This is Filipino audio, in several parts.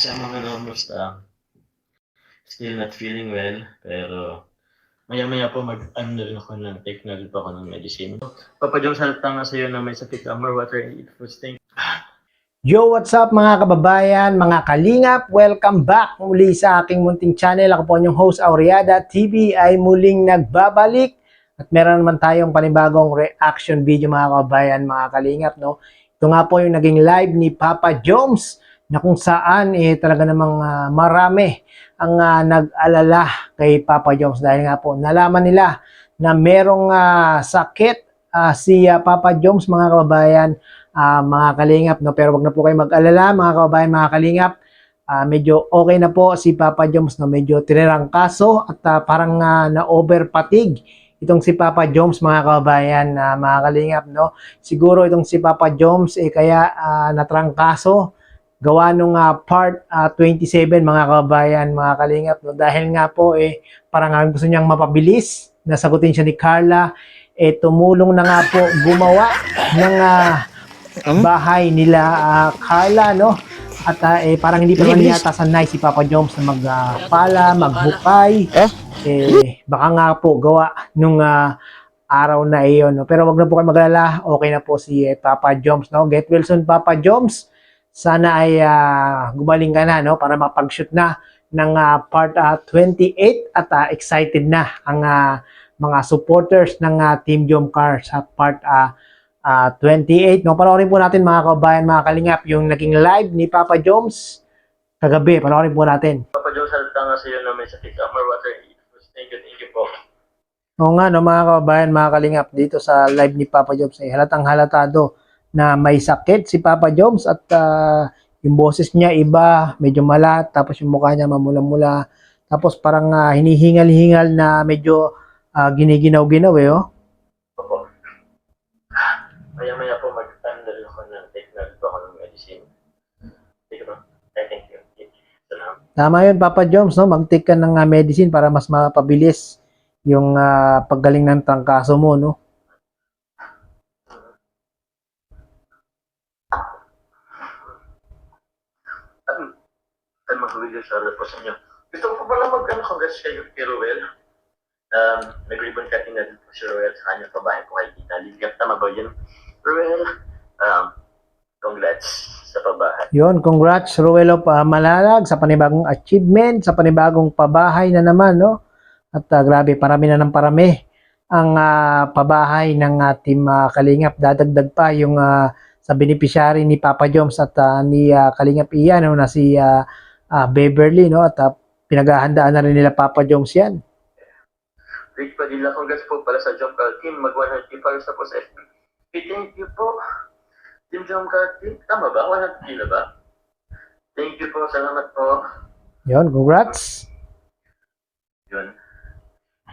sa mga basta still not feeling well, pero maya-maya po mag-ano na rin ako take na rin po ako ng medicine. Papa Jones, halata nga sa'yo na may sakit ka, more water and eat foods. Thank you. Yo, what's up mga kababayan, mga kalingap? Welcome back muli sa aking munting channel. Ako po yung host, Aureada TV, ay muling nagbabalik. At meron naman tayong panibagong reaction video mga kababayan, mga kalingap. No? Ito nga po yung naging live ni Papa Jones na kung saan talaga namang marami ang nag-alala kay Papa Jones. Dahil nga po nalaman nila na merong sakit si Papa Jones mga kababayan. Mga kalingap, no? Pero wag na po kayo mag-alala mga kababayan, mga kalingap. Medyo okay na po si Papa Jones, no? Medyo tinirangkaso at parang na-over fatigue itong si Papa Jones mga kababayan, mga kalingap, no? Siguro itong si Papa Jones kaya natrangkaso gawa nung part 27 mga kababayan, mga kalingap, no? Dahil nga po parang gusto niyang mapabilis na sagutin siya ni Carla, tumulong na nga po gumawa ng bahay nila Carla, no? At parang hindi pa naman yata sanay si Papa Jones na magpala, maghukay. Baka nga po gawa nung araw na iyon, no? Pero wag na po kayo magalala, okay na po si Papa Jones, no? Get well soon, Papa Jones. Sana ay gumaling ka na, no? Para makapag-shoot na ng part 28 at excited na ang mga supporters ng Team Jomcar sa part 28. No, panoorin po natin mga kababayan, mga kalingap, yung naging live ni Papa Jones kagabi. Panoorin po natin. Papa Jones, halata nga sa'yo na may sakit ka, more water and eat foods. Thank you po. Oo nga, no, mga kababayan, mga kalingap, dito sa live ni Papa Jones, halatang halatado na may sakit si Papa Jones at yung boses niya iba, medyo malat, tapos yung mukha niya mamula-mula, tapos parang hinihingal-hingal na medyo giniginaw-ginaw oh. Maya-maya po mag-ano na rin ako take na rin ako ng medicine. Thank you. Thank you. Salamat. Tama yun, Papa Jones, no? Mag-take ka ng medicine para mas mapabilis yung paggaling ng trangkaso mo, no? Mag-video shoutout po sa inyo. Gusto ko pala congrats kay Ruel. Nag-ribbon cutting na din po si Ruel sa kanyang kabahay po kay Tita Lilian. Tama ba yun? Ruel, congrats sa pabahay. Yun, congrats Ruel of Malalag sa panibagong achievement, sa panibagong pabahay na naman, no? At grabe, parami na ng parami ang pabahay ng Team Kalingap. Dadagdag pa yung sa beneficiary ni Papa Jones at ni Kalingap Ian, no? Na si Beverly, no? At pinaghahandaan na rin nila Papa Jones yan. Rick Padilla, congrats po pala sa Jomcar Team. Mag-100 followers na po sa FB. Thank you po. Team Jomcar Team. Tama ba? 100 na ba? Thank you po. Salamat po. Yun, congrats. Yun.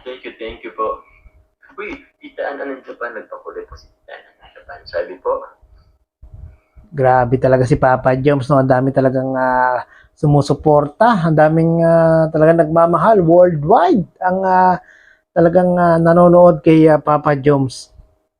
Thank you po. Uy, Tita Ana ng Japan. Nagpakulay po si Tita Ana ng Japan. Sabi po. Grabe talaga si Papa Jones, no? Ang dami talagang sumusuporta. Ang daming talagang nagmamahal worldwide. Ang talagang nanonood kay Papa Jones.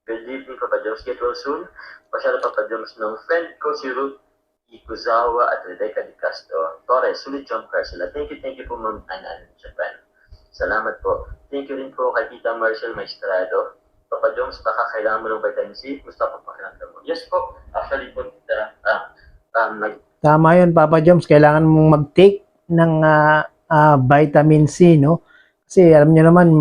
Good evening, Papa Jones. Get well soon. Pasyala Papa Jones ng friend ko si Ruth Ikuzawa at Rebecca Di Castro Torres. Sulit Jomcar sila. Thank you po, Ma'am Ana ng Japan. Salamat po. Thank you rin po kay Tita Marcel Maestrado. Papa Jones, baka kailangan mo ng vitamin C. Gusto ko pakiramdam mo. Yes po. Actually po, Tita, Tama yun, Papa Jones. Kailangan mong mag-take ng vitamin C, no? Kasi alam niyo naman,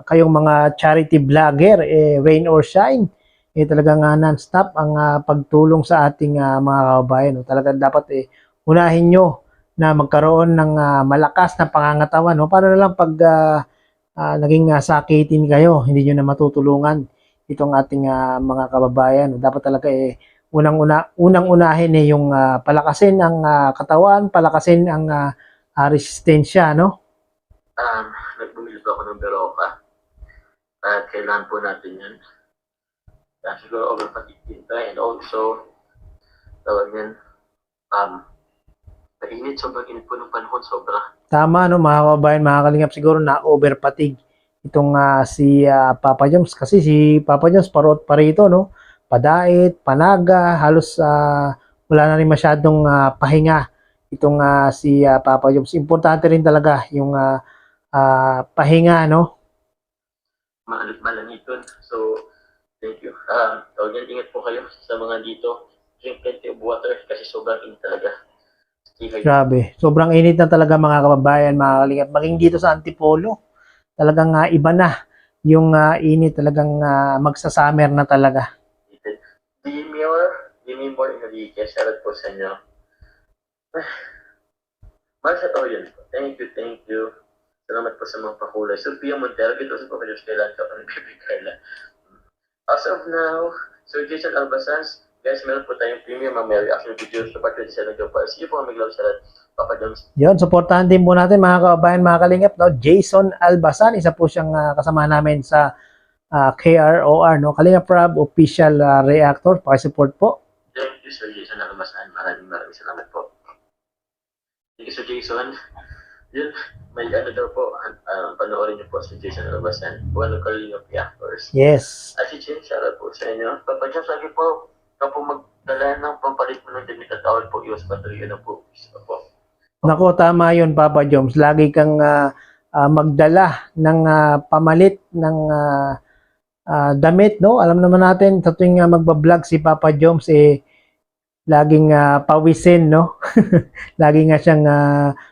kayong mga charity vlogger, rain or shine, talagang non-stop ang pagtulong sa ating mga kababayan. No? Talagang dapat unahin nyo na magkaroon ng malakas na pangangatawan. No? Para na lang pag naging sakitin kayo, hindi nyo na matutulungan itong ating mga kababayan. No? Dapat talaga unang-unahin yung palakasin ang katawan, palakasin ang resistensya, no? Nagbumili po ako ng Beroka. At kailangan po natin yan. Siguro over fatigue tayo. And also, tawag yan, mainit, sobrang init po ng panahon, sobra. Tama, no, mga kababayan, mga kalingap, siguro na over fatigue itong si Papa Jones. Kasi si Papa Jones parot parito, no? Padait, panaga, halos wala na rin masyadong pahinga itong si Papa Joms. Importante rin talaga yung pahinga, no? Malaniton. So, thank you. Tawag yan, ingat po kayo sa mga dito. Drink plenty of water kasi sobrang init talaga. Stay hydrated. Grabe. Sobrang init na talaga mga kababayan, mga kalingap. Maging dito sa Antipolo, talagang iba na yung init, talagang magsa-summer na talaga. Demi Moore Enriquez, shoutout po sa inyo. Marsha Toyon, thank you. Salamat po sa mga pakulay. Sophia Montero, ito sa Papa-Diyos kailan ka pa ni Baby Carla. As of now, Sir Jason Albasans, guys, meron po tayong premium mga reaction videos sa part 27 ng pa. See you po, Miguel Salat, Papa Jones. Yun, supportahan din po natin mga kababayan, mga kalingap, no? Jason Albasan, isa po siyang kasama namin sa KROR, no? Kalingap Rob, official reactor, pakisupport po. Thank you, Sir Jason Albasan. Maraming salamat po. Thank you, Sir Jason. Yun, may ano daw po, panoorin niyo po si Jason Albasan, one of Kalingap reactors. Yes. At si Chin, shoutout po sa inyo. Papa Jones, lagi po, ikaw po magdala ng pampalit mo ng damit at towel po, iwas baterya na po. Po. Nako, tama yun, Papa Joms. Lagi kang magdala ng pamalit ng damit, no? Alam naman natin, sa tuwing magbablog si Papa Joms, laging pawisin, no? Lagi nga siyang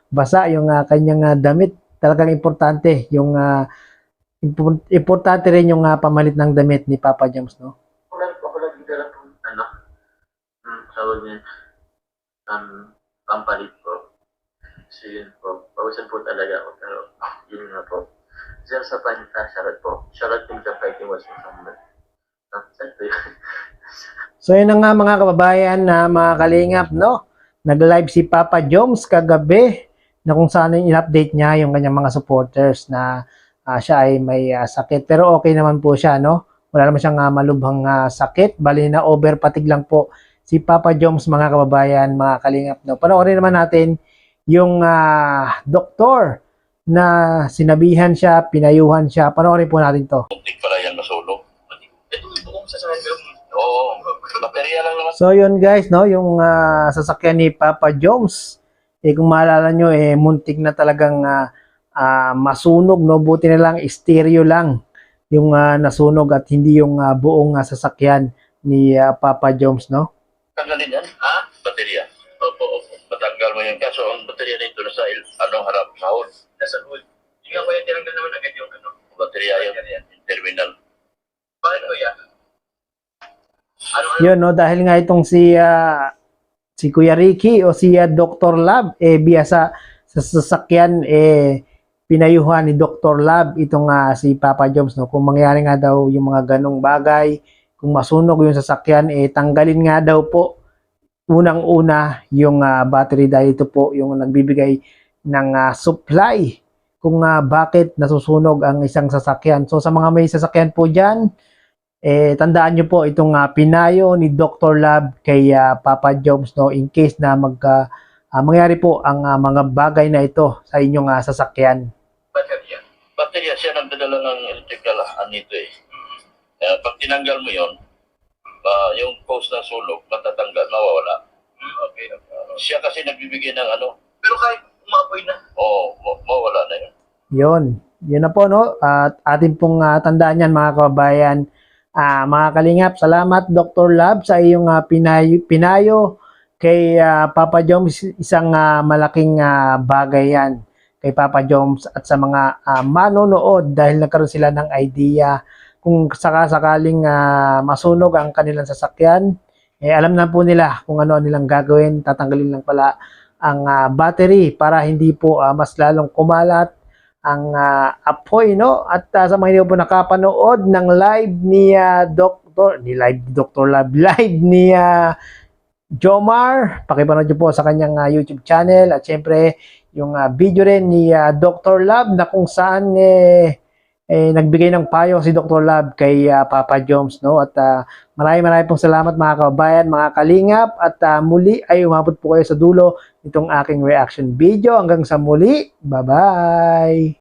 basa yung kanyang damit. Talagang importante yung importante rin yung pamalit ng damit ni Papa Joms, no? Ako lagi dala po, tawag niya, pampalit po. So yun po, pawisan po talaga ako, pero yun nga po. Diyan sa panita, shoutout po. Shoutout din sa fighting was yung summer. So yun na nga mga kababayan na mga kalingap, no? Nag-live si Papa Joms kagabi na kung saan in-update niya yung kanyang mga supporters na siya ay may sakit. Pero okay naman po siya, no? Wala naman siyang malubhang sakit. Bali na overpatig lang po si Papa Joms mga kababayan, mga kalingap, no? Panoorin naman natin yung doktor na sinabihan siya, pinayuhan siya. Panoorin po natin to. Muntik pala yan masulong. Oo, baterya lang naman. So yun guys, no, yung sasakyan ni Papa Joms, kung maalala nyo, muntik na talagang masunog, no? Buti na lang, stereo lang yung nasunog at hindi yung buong sasakyan ni Papa Joms, no? Tanggalin yan? Ha? Baterya? Opo. Matanggal mo yan. Kaso ang baterya nito nasa harap sa hood. Nasa hood. Hindi nga kaya tinanggal naman agad yung baterya yung terminal. Bakit ko yan? Yun, no, dahil nga itong si Kuya Ricky o si Dr. Lab, biyasa sa sasakyan, pinayuhan ni Dr. Lab itong si Papa Joms, no? Kung mangyari nga daw yung mga ganong bagay, kung masunog yung sasakyan, tanggalin nga daw po unang-una yung battery, dahil ito po yung nagbibigay ng supply kung bakit nasusunog ang isang sasakyan. So sa mga may sasakyan po dyan, tandaan nyo po itong pinayo ni Dr. Lab kay Papa Joms, no, in case na mangyari po ang mga bagay na ito sa inyong sasakyan. Baterya siya nagdadala ng electrical nito pag tinanggal mo yon, yung post ng sulok matatanggal, mawawala. Okay. Siya kasi nagbibigay ng pero kahit umapoy na, mawawala na yun. Yun na po, no, at atin pong tandaan yan mga kababayan. Mga kalingap, salamat Dr. Lab sa iyong pinayo kay Papa Joms. Isang malaking bagay yan kay Papa Joms at sa mga manonood, dahil nagkaroon sila ng idea kung sakasakaling masunog ang kanilang sasakyan, alam na po nila kung ano nilang gagawin. Tatanggalin lang pala ang battery para hindi po mas lalong kumalat ang apoy, no? At sa mga hindi po nakapanood ng live ni Dr. Lab, live ni Jomar, pakipanood nyo po sa kanyang YouTube channel, at syempre yung video rin ni Dr. Lab na kung saan nagbigay ng payo si Dr. Lab kay Papa Joms, no? At maraming pong salamat mga kababayan, mga kalingap, at muli ay umabot po kayo sa dulo nitong aking reaction video. Hanggang sa muli, bye-bye!